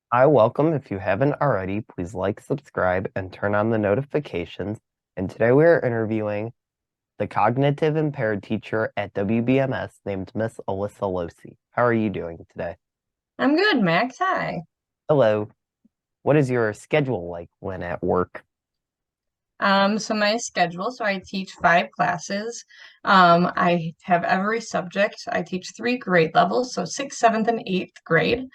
I welcome, if you haven't already, please like, subscribe, and turn on the notifications. And today we are interviewing the cognitive impaired teacher at WBMS named Miss Alyssa Losey. How are you doing today? I'm good, Max. Hi. Hello. What is your schedule like when at work? So my schedule, so I teach 5 classes. I have every subject. I teach 3 grade levels, so sixth, seventh, and eighth grade.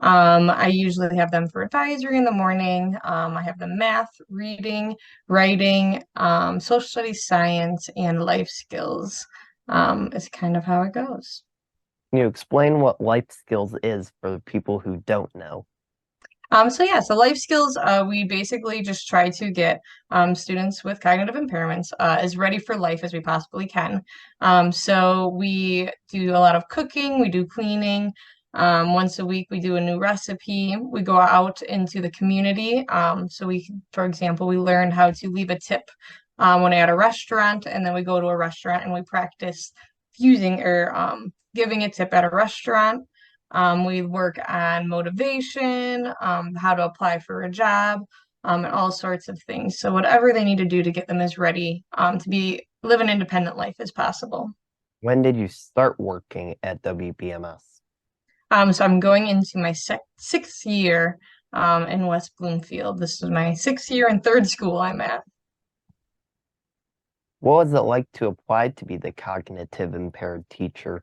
I usually have them for advisory in the morning. I have them math, reading, writing, social studies, science, and life skills. Is kind of how it goes. Can you explain what life skills is for the people who don't know? So life skills, we basically just try to get students with cognitive impairments as ready for life as we possibly can. So we do a lot of cooking, we do cleaning. Once a week, we do a new recipe. We go out into the community. For example, we learn how to leave a tip when at a restaurant, and then we go to a restaurant and we practice using or giving a tip at a restaurant. We work on motivation, how to apply for a job, and all sorts of things. So whatever they need to do to get them as ready to be live an independent life as possible. When did you start working at WBMS? So I'm going into my sixth year in West Bloomfield. This is my sixth year and third school I'm at. What was it like to apply to be the cognitive impaired teacher?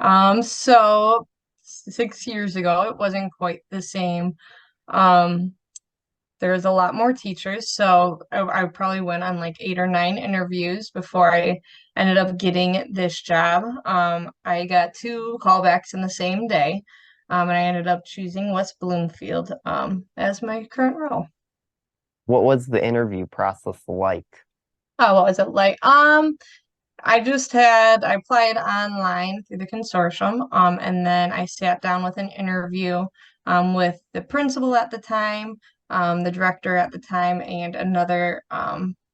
So 6 years ago, it wasn't quite the same. Um, there was a lot more teachers, so I probably went on like 8 or 9 interviews before I ended up getting this job. I got 2 callbacks in the same day, and I ended up choosing West Bloomfield as my current role. What was the interview process like? Oh, what was it like? I applied online through the consortium, and then I sat down with an interview with the principal at the time, the director at the time, and another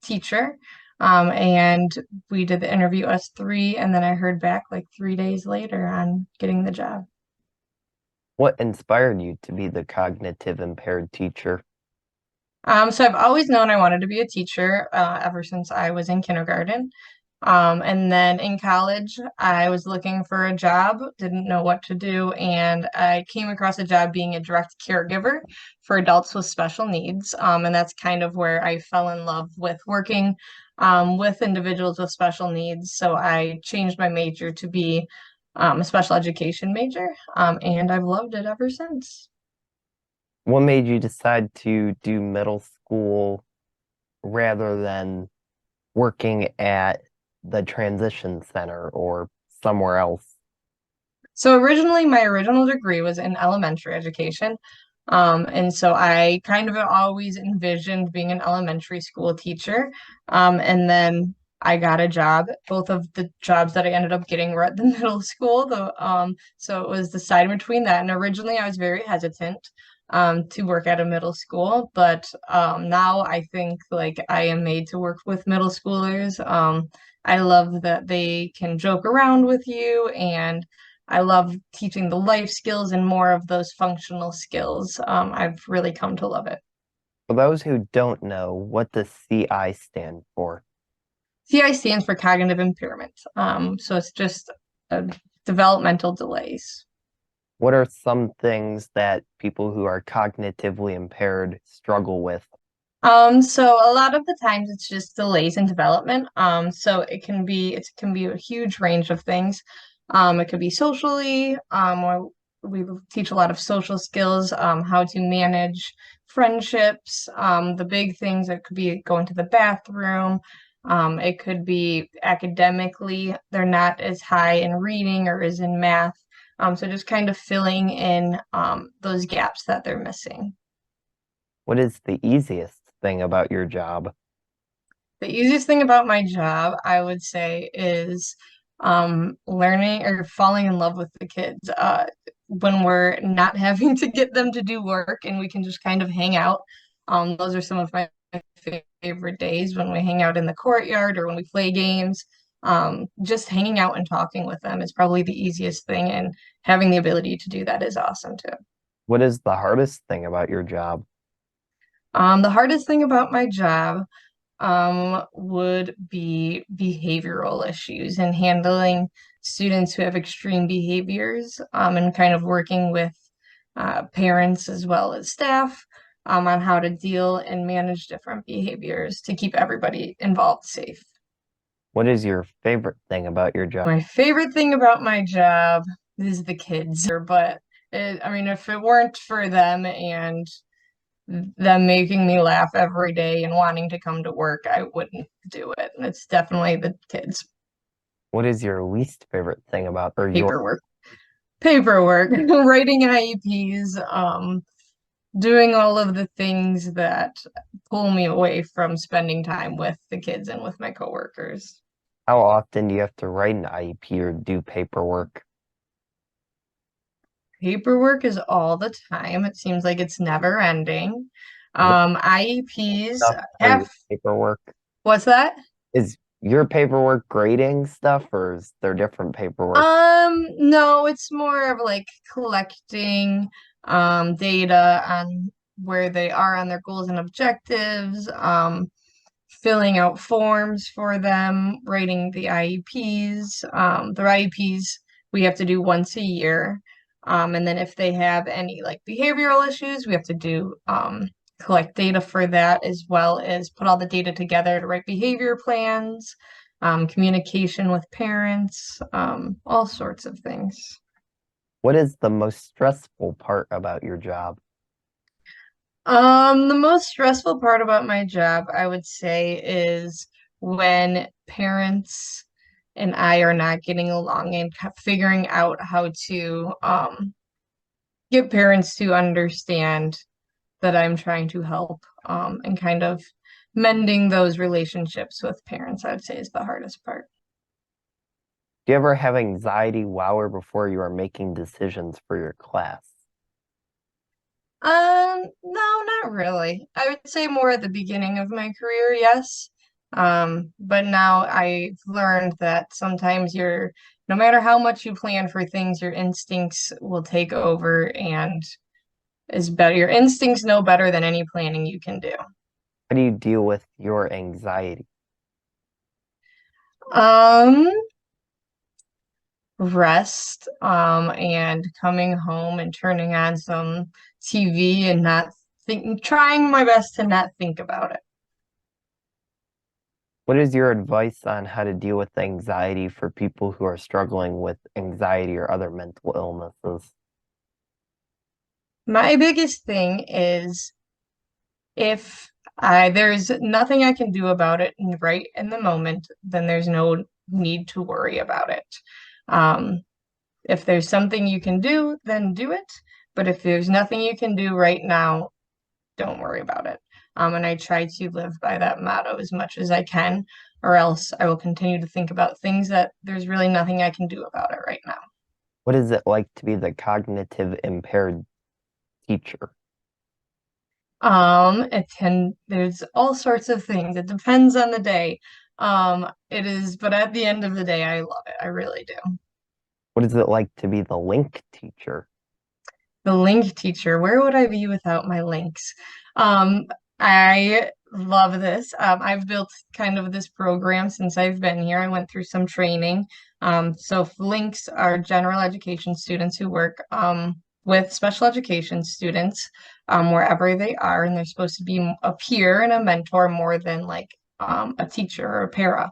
teacher. And we did the interview us three, and then I heard back like 3 days later on getting the job. What inspired you to be the cognitive impaired teacher? So I've always known I wanted to be a teacher ever since I was in kindergarten. And then in college, I was looking for a job, didn't know what to do, and I came across a job being a direct caregiver for adults with special needs. And that's kind of where I fell in love with working with individuals with special needs. So I changed my major to be a special education major, and I've loved it ever since. What made you decide to do middle school rather than working at the transition center or somewhere else? So originally, my original degree was in elementary education. And so I kind of always envisioned being an elementary school teacher. And then I got a job. Both of the jobs that I ended up getting were at the middle school, though. So it was deciding between that. And originally, I was very hesitant to work at a middle school, but now I think like I am made to work with middle schoolers. I love that they can joke around with you, and I love teaching the life skills and more of those functional skills. I've really come to love it. For those who don't know, what does CI stand for? CI stands for cognitive impairment. So it's just developmental delays. What are some things that people who are cognitively impaired struggle with? So a lot of the times it's just delays in development. So it can be a huge range of things. It could be socially, or we teach a lot of social skills, how to manage friendships, the big things. It could be going to the bathroom. It could be academically, they're not as high in reading or as in math. So just kind of filling in those gaps that they're missing. What is the easiest thing about your job? The easiest thing about my job, I would say, is learning or falling in love with the kids. When we're not having to get them to do work and we can just kind of hang out. Those are some of my favorite days when we hang out in the courtyard or when we play games. Just hanging out and talking with them is probably the easiest thing, and having the ability to do that is awesome too. What is the hardest thing about your job? The hardest thing about my job would be behavioral issues and handling students who have extreme behaviors, and kind of working with parents as well as staff, on how to deal and manage different behaviors to keep everybody involved safe. What is your favorite thing about your job? My favorite thing about my job is the kids, but I mean, if it weren't for them and them making me laugh every day and wanting to come to work, I wouldn't do it. And it's definitely the kids. What is your least favorite thing about, or your, Paperwork. Paperwork, writing IEPs, doing all of the things that pull me away from spending time with the kids and with my coworkers. how often do you have to write an IEP or do paperwork? Paperwork is all the time. It seems like it's never ending. Is that IEPs enough for your have, paperwork? what's that? Is your paperwork grading stuff or is there different paperwork? No, it's more of like collecting data on where they are on their goals and objectives, filling out forms for them, writing the IEPs. The IEPs we have to do once a year. And then if they have any like behavioral issues, we have to do collect data for that as well as put all the data together to write behavior plans, communication with parents, all sorts of things. What is the most stressful part about your job? The most stressful part about my job, I would say, is when parents and I are not getting along and figuring out how to get parents to understand that I'm trying to help, and kind of mending those relationships with parents, I would say is the hardest part. Do you ever have anxiety while or before you are making decisions for your class? No, not really. I would say more at the beginning of my career, yes. But now I've learned that sometimes no matter how much you plan for things, your instincts will take over and is better. Your instincts know better than any planning you can do. How do you deal with your anxiety? Um, Rest, and coming home and turning on some TV and not trying my best to not think about it. What is your advice on how to deal with anxiety for people who are struggling with anxiety or other mental illnesses? My biggest thing is if there's nothing I can do about it right in the moment, then there's no need to worry about it. Um, if there's something you can do, then do it. But if there's nothing you can do right now, don't worry about it. And I try to live by that motto as much as I can, or else I will continue to think about things that there's really nothing I can do about it right now. What is it like to be the cognitive impaired teacher? There's all sorts of things. It depends on the day. But at the end of the day, I love it. I really do. What is it like to be the link teacher? The link teacher, where would I be without my links? Um, I love this. I've built kind of this program since I've been here. I went through some training. So links are general education students who work with special education students, wherever they are, and they're supposed to be a peer and a mentor more than like a teacher or a para.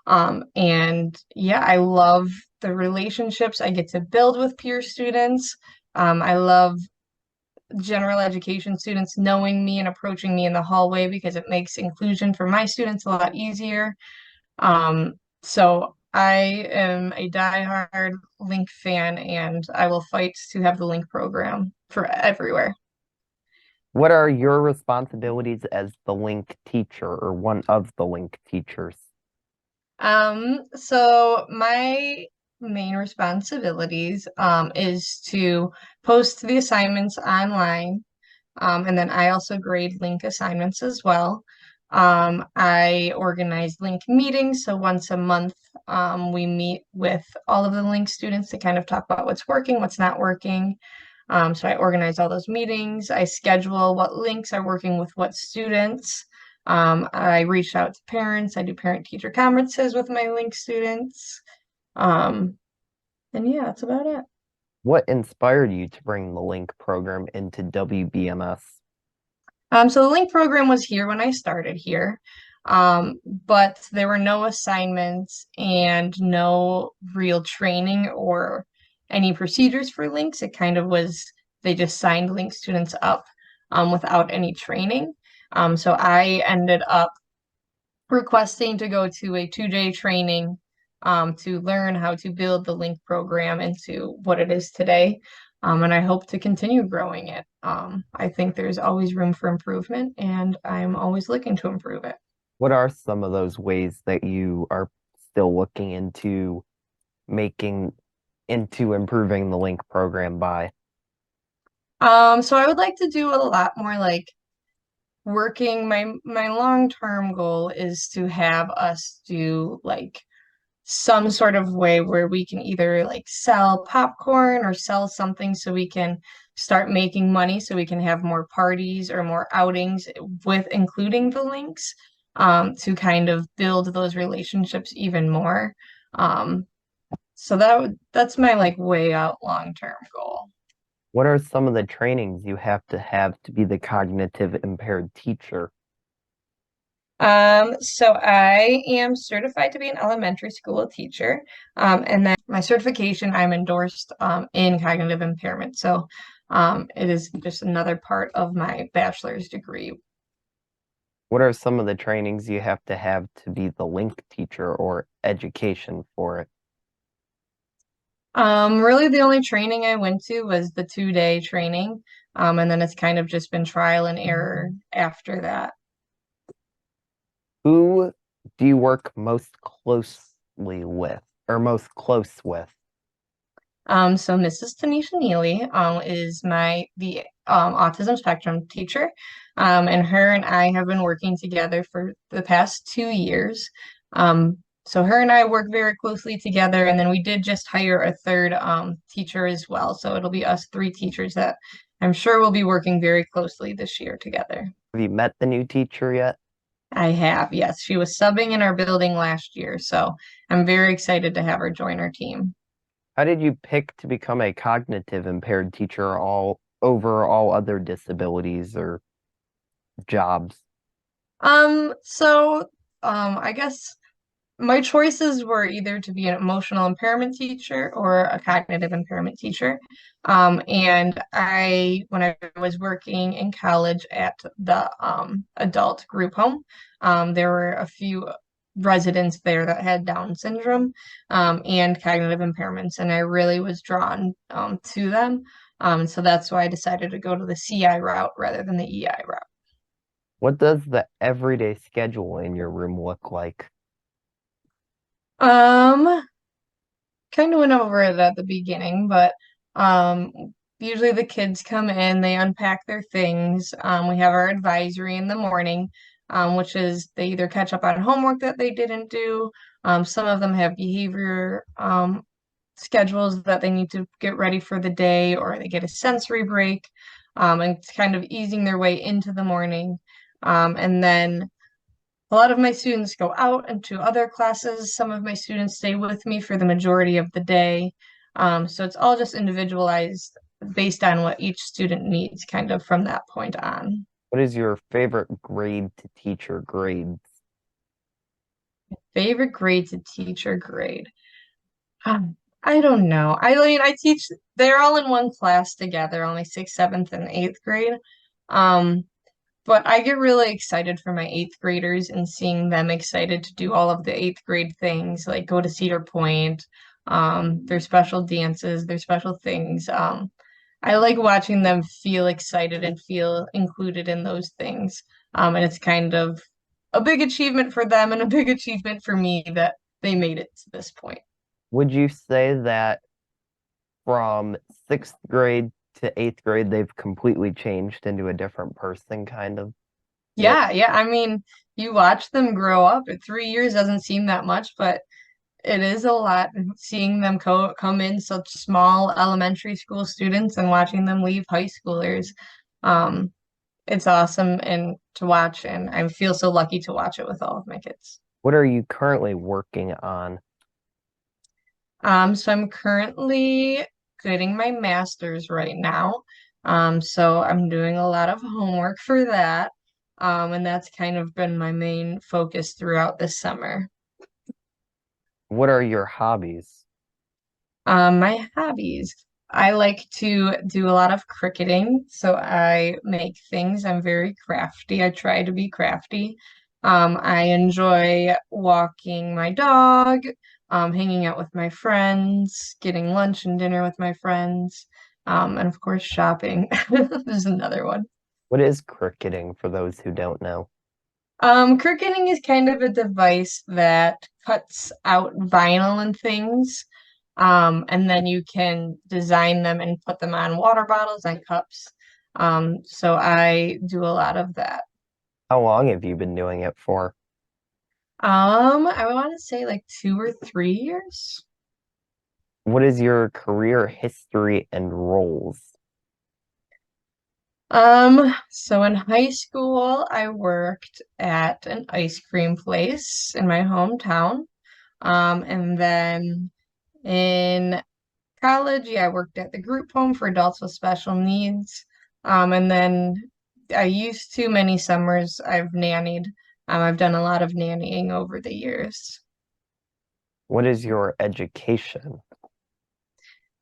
And yeah, I love the relationships I get to build with peer students. I love general education students knowing me and approaching me in the hallway because it makes inclusion for my students a lot easier. So I am a diehard Link fan and I will fight to have the Link program for everywhere. What are your responsibilities as the link teacher or one of the link teachers? So my main responsibilities is to post the assignments online. And then I also grade link assignments as well. I organize link meetings. So once a month, we meet with all of the link students to kind of talk about what's working, what's not working. So I organize all those meetings. I schedule what links are working with what students. I reach out to parents. I do parent-teacher conferences with my link students. Um, and yeah, that's about it. What inspired you to bring the Link program into WBMS? So the link program was here when I started here, but there were no assignments and no real training or any procedures for links. It kind of was, they just signed link students up without any training. So I ended up requesting to go to a 2-day training to learn how to build the Link program into what it is today. And I hope to continue growing it. I think there's always room for improvement, and I'm always looking to improve it. What are some of those ways that you are still looking into making into improving the Link program by? So I would like to do a lot more like working. My long-term goal is to have us do like some sort of way where we can either like sell popcorn or sell something so we can start making money so we can have more parties or more outings with including the links to kind of build those relationships even more. Um, so that's my like way out long-term goal. What are some of the trainings you have to be the cognitive impaired teacher? So I am certified to be an elementary school teacher. And then my certification, I'm endorsed in cognitive impairment. So it is just another part of my bachelor's degree. What are some of the trainings you have to be the Link teacher or education for it? Really the only training I went to was the 2-day training. And then it's kind of just been trial and error after that. Who do you work most closely with or most close with? So Mrs. Tanisha Neely is the autism spectrum teacher, and her and I have been working together for the past 2 years. So her and I work very closely together, and then we did just hire a third teacher as well. So it'll be us three teachers that I'm sure will be working very closely this year together. Have you met the new teacher yet? I have, yes. She was subbing in our building last year, so I'm very excited to have her join our team. How did you pick to become a cognitive impaired teacher all over all other disabilities or jobs? So I guess my choices were either to be an emotional impairment teacher or a cognitive impairment teacher. And when I was working in college at the adult group home, there were a few residents there that had Down syndrome and cognitive impairments, and I really was drawn to them. So that's why I decided to go to the CI route rather than the EI route. What does the everyday schedule in your room look like? Um, Kind of went over it at the beginning, but um, usually the kids come in, they unpack their things. We have our advisory in the morning, which is they either catch up on homework that they didn't do. Some of them have behavior schedules that they need to get ready for the day, or they get a sensory break, and it's kind of easing their way into the morning. And then a lot of my students go out into other classes. Some of my students stay with me for the majority of the day. So it's all just individualized based on what each student needs, kind of from that point on. What is your favorite grade to teacher grades? Favorite grade to teacher grade? I don't know. I mean, I teach, they're all in one class together, only sixth, seventh, and eighth grade. Um, But I get really excited for my eighth graders and seeing them excited to do all of the eighth grade things, like go to Cedar Point, their special dances, their special things. I like watching them feel excited and feel included in those things. And it's kind of a big achievement for them and a big achievement for me that they made it to this point. Would you say that from sixth grade to eighth grade, they've completely changed into a different person, kind of? What Yeah, yeah. I mean, you watch them grow up. 3 years doesn't seem that much, but it is a lot seeing them co come in such small elementary school students and watching them leave high schoolers. Um, it's awesome and to watch, and I feel so lucky to watch it with all of my kids. What are you currently working on? So I'm currently getting my master's right now. So I'm doing a lot of homework for that. And that's kind of been my main focus throughout this summer. What are your hobbies? My hobbies. I like to do a lot of cricketing, so I make things. I'm very crafty. I try to be crafty. I enjoy walking my dog, hanging out with my friends, getting lunch and dinner with my friends, and of course, shopping is another one. What is cricketing for those who don't know? Cricketing is kind of a device that cuts out vinyl and things, and then you can design them and put them on water bottles and cups. So I do a lot of that. How long have you been doing it for? I want to say like 2 or 3 years. What is your career history and roles? So in high school, I worked at an ice cream place in my hometown. And then in college, yeah, I worked at the group home for adults with special needs. And then I used to many summers I've nannied. I've done a lot of nannying over the years. What is your education?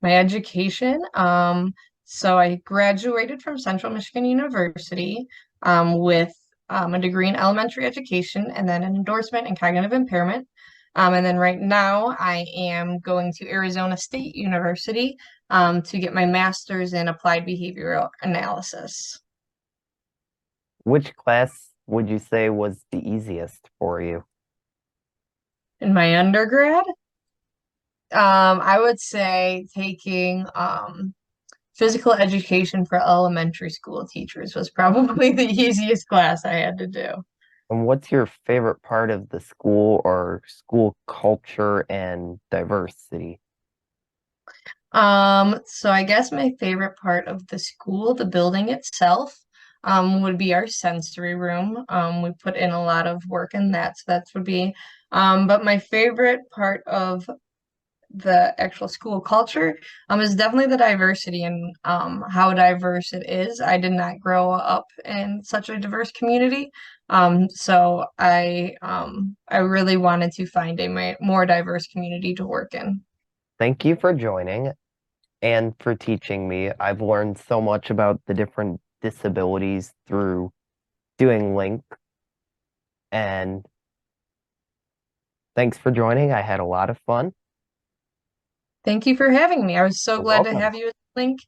My education, so I graduated from Central Michigan University with a degree in elementary education and then an endorsement in cognitive impairment. And then right now I am going to Arizona State University to get my master's in applied behavioral analysis. Which class would you say was the easiest for you? In my undergrad, I would say taking physical education for elementary school teachers was probably the easiest class I had to do. And what's your favorite part of the school or school culture and diversity? So I guess my favorite part of the school, the building itself, would be our sensory room. We put in a lot of work in that, so that would be. But my favorite part of the actual school culture, is definitely the diversity and how diverse it is. I did not grow up in such a diverse community. So I really wanted to find a more diverse community to work in. Thank you for joining and for teaching me. I've learned so much about the different disabilities through doing Link, and thanks for joining. I had a lot of fun. Thank you for having me. I was so You're glad to welcome. have you at Link.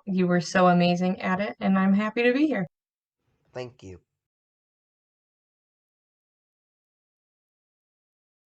You were so amazing at it, and I'm happy to be here. Thank you.